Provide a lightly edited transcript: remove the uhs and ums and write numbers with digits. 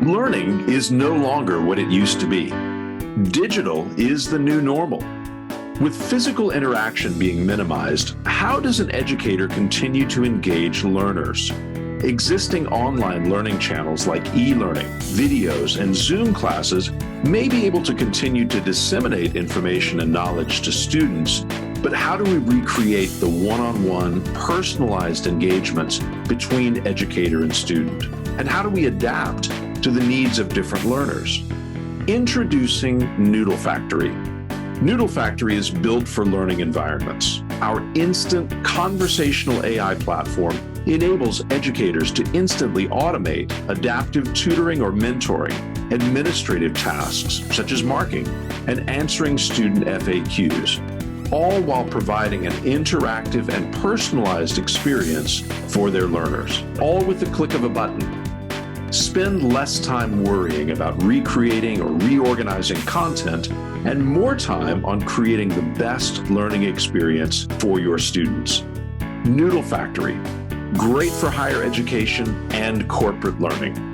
Learning is no longer what it used to be. Digital is the new normal. With physical interaction being minimized, how does an educator continue to engage learners? Existing online learning channels like e-learning, videos, and Zoom classes may be able to continue to disseminate information and knowledge to students, but how do we recreate the one-on-one, personalized engagements between educator and student? And how do we adapt to the needs of different learners? Introducing Noodle Factory. Noodle Factory is built for learning environments. Our instant conversational AI platform enables educators to instantly automate adaptive tutoring or mentoring, administrative tasks such as marking and answering student FAQs, all while providing an interactive and personalized experience for their learners, all with the click of a button. Spend less time worrying about recreating or reorganizing content and more time on creating the best learning experience for your students. Noodle Factory, great for higher education and corporate learning.